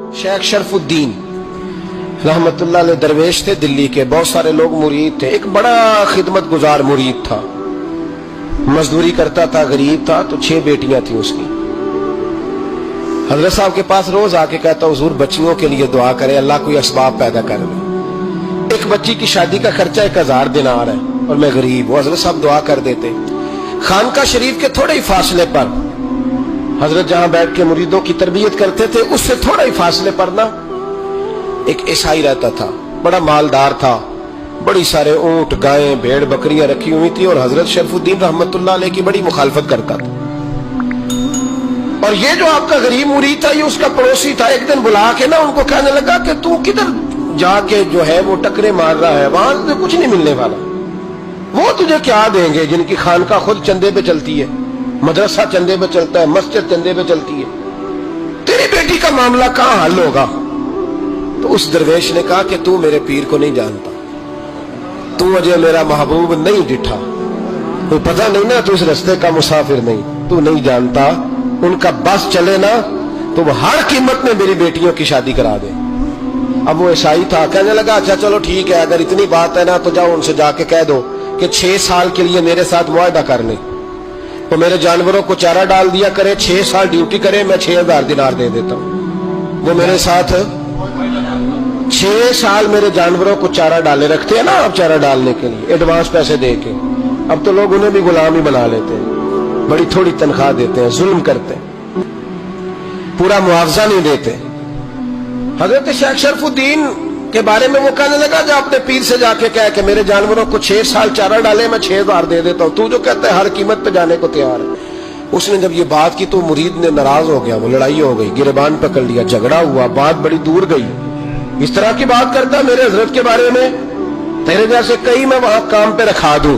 शेख शरफुद्दीन रहमतुल्लाह अलैह दरवेश थे दिल्ली के, बहुत सारे लोग मुरीद थे। एक बड़ा खिदमत गुजार मुरीद था, मजदूरी करता था, गरीब था। तो 6 बेटियां थी उसकी। हजरत साहब के पास रोज आके कहता, हुजूर बच्चियों के लिए दुआ करें, अल्लाह कोई असबाब पैदा कर दे। एक बच्ची की शादी का खर्चा 1000 दिनार है और मैं गरीब हूं। हजरत साहब दुआ कर देते। खानका शरीफ के थोड़े ही फासले पर, हजरत जहां बैठ के मुरीदों की तरबियत करते थे, उससे थोड़ा ही फासले पर ना एक ईसाई रहता था, बड़ा मालदार था, बड़ी सारे ऊंट, गायें, भेड़, बकरियां रखी हुई थी और हजरत शरफुद्दीन रहमतुल्लाह अलैह की बड़ी मुखालफत करता था। और ये जो आपका गरीब मुरीद था, ये उसका पड़ोसी था। एक दिन बुला के ना उनको कहने लगा कि तू किधर जाके जो है वो टकरे मार रहा है, वहां से कुछ नहीं मिलने वाला। वो तुझे क्या देंगे जिनकी खानका खुद चंदे पे चलती है, मदरसा चंदे पे चलता है, मस्जिद चंदे पे चलती है, तेरी बेटी का मामला कहां हल होगा? तो उस दरवेश ने कहा कि तू मेरे पीर को नहीं जानता, तू अजय मेरा महबूब नहीं डिठा, तो पता नहीं ना, तू इस रास्ते का मुसाफिर नहीं, तू नहीं जानता। उनका बस चले ना तो वो हर कीमत में मेरी बेटियों की शादी करा दे। अब वो ईसाई था, कहने लगा अच्छा चलो ठीक है, अगर इतनी बात है ना तो जाओ उनसे जाके कह दो कि 6 साल के लिए मेरे साथ मुआहदा कर ले, तो मेरे जानवरों को चारा डाल दिया करे, 6 साल ड्यूटी करे, मैं 6000 दिनार दे देता हूं। वो मेरे साथ 6 साल मेरे जानवरों को चारा डाले रखते हैं ना, अब चारा डालने के लिए एडवांस पैसे दे के। अब तो लोग उन्हें भी गुलाम ही बना लेते हैं, बड़ी थोड़ी तनख्वाह देते हैं, जुल्म करते हैं, पूरा मुआवजा नहीं देते। हजरत शेख शरफुद्दीन के बारे में वो कहने लगा, जो अपने पीर से जाके कह के मेरे जानवरों को 6 साल चारा डाले, मैं 6000 दे देता हूं, तू जो कहता है हर कीमत पे जाने को तैयार है। उसने जब ये बात की तो मुरीद ने नाराज हो गया, वो लड़ाई हो गई, गिरबान पकड़ लिया, झगड़ा हुआ, बात बड़ी दूर गई। इस तरह की बात करता मेरे हजरत के बारे में, तेरे जैसे कई मैं वहां काम पे रखा दूं।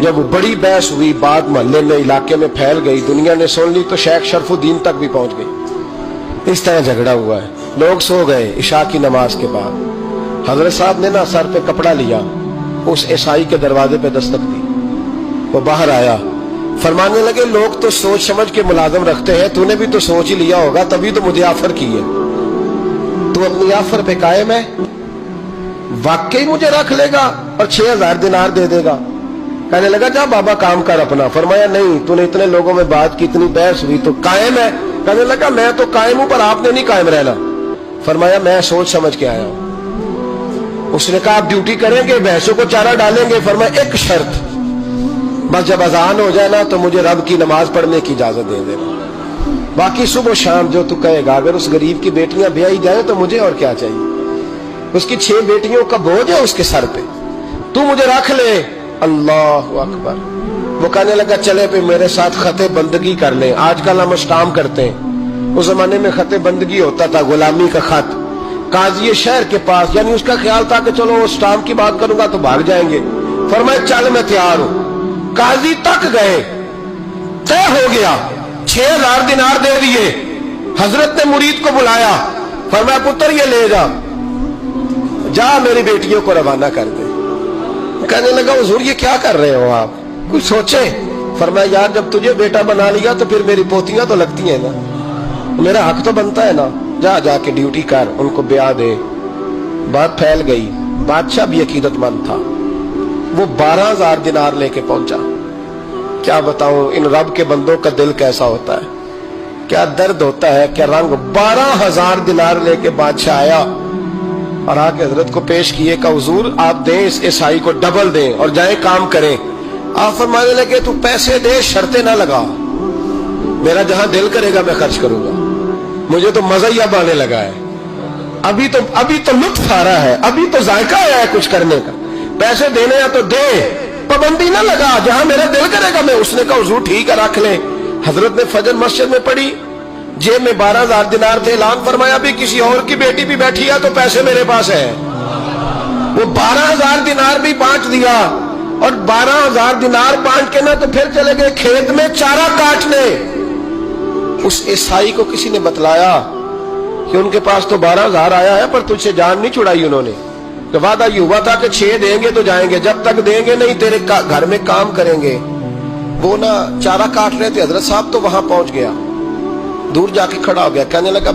जब वो बड़ी बहस हुई, बात मोहल्ले में, इलाके में फैल गई, दुनिया ने सुन ली, तो शेख शरफुद्दीन तक भी पहुंच गई। इस तरह झगड़ा हुआ है। लोग सो गए इशा की नमाज के बाद। हजरत साहब ने ना सर पे कपड़ा लिया, उस ईसाई के दरवाजे पे दस्तक दी, वो बाहर आया, फरमाने लगे लोग तो सोच समझ के मुलाजम रखते हैं, तूने भी तो सोच ही लिया होगा, तभी तो मुझे ऑफर की है। तू अपनी ऑफर पे कायम है? वाकई मुझे रख लेगा और 6000 दिनार दे देगा? कहने लगा जा बाबा काम कर अपना। फरमाया नहीं, तूने इतने लोगों में बात की, इतनी बहस हुई, तो कायम है? कहने लगा मैं तो कायम हूं, पर आपने नहीं कायम रहना। फरमाया मैं सोच समझ के आया हूं। उसने कहा आप ड्यूटी करेंगे, भैंसों को चारा डालेंगे? फरमाया एक शर्त, बस जब अजान हो जाए ना तो मुझे रब की नमाज पढ़ने की इजाजत दे देना, बाकी सुबह शाम जो तू कहेगा। अगर उस गरीब की बेटियां ब्याही जाए तो मुझे और क्या चाहिए? उसकी 6 बेटियों का बोझ है उसके सर पे, तू मुझे रख ले। अल्लाह अकबर। वो कहने लगा चले पे मेरे साथ खते बंदगी कर ले। आजकल हम स्टाम्प करते हैं, उस जमाने में खते बंदगी होता था, गुलामी का खत, काजी शहर के पास। यानी उसका ख्याल था कि चलो स्टाम्प की बात करूंगा तो भाग जाएंगे। फरमाया चल मैं तैयार हूं। काजी तक गए, तय हो गया, 6000 दिनार दे दिए। हजरत ने मुरीद को बुलाया, फरमाया पुत्र ये ले जा मेरी बेटियों को रवाना कर दे। कहने लगा हुजूर ये क्या कर रहे हो आप, कुछ सोचे? फरमाया यार जब तुझे बेटा बना लिया तो फिर मेरी पोतियां तो लगती हैं ना, मेरा हक तो बनता है ना, जा जाके ड्यूटी कर, उनको ब्याह दे। बात फैल गई, बादशाह भी अकीदतमंद था, वो 12000 दिनार लेके पहुंचा। क्या बताऊं इन रब के बंदों का दिल कैसा होता है, क्या दर्द होता है, क्या रंग। 12000 दिनार लेके बादशाह आया और आके हजरत को पेश किए, का हुजूर आप दें इस ईसाई को डबल दें और जाए काम करें। आप फरमाने लगे तू पैसे दे, शर्तें ना लगा, मेरा जहां दिल करेगा मैं खर्च करूंगा, मुझे तो मजा ही अब आने लगा है, अभी तो लुत्फ आ रहा है, अभी तो जायका आया है कुछ करने का, पैसे देने या तो दे, पाबंदी ना लगा, जहां मेरा दिल करेगा मैं। उसने कहा हुजूर ठीक है रख ले। हजरत ने फजर मस्जिद में पढ़ी, जेब में 12000 दिनार थे, ऐलान फरमाया भी किसी और की बेटी भी बैठी है तो पैसे मेरे पास है। वो 12000 दिनार भी बांट दिया और 12000 दिनार बांट के ना तो फिर चले गए खेत में चारा काटने। उस ईसाई को किसी ने बतलाया कि उनके पास तो 12000 आया है, पर तुझसे जान नहीं छुड़ाई उन्होंने, तो वादा ये हुआ था कि 6 देंगे तो जाएंगे, जब तक देंगे नहीं तेरे घर में काम करेंगे। वो ना चारा काट रहे थे, हजरत साहब तो वहां पहुंच गया, दूर जाके खड़ा हो गया, कहने लगा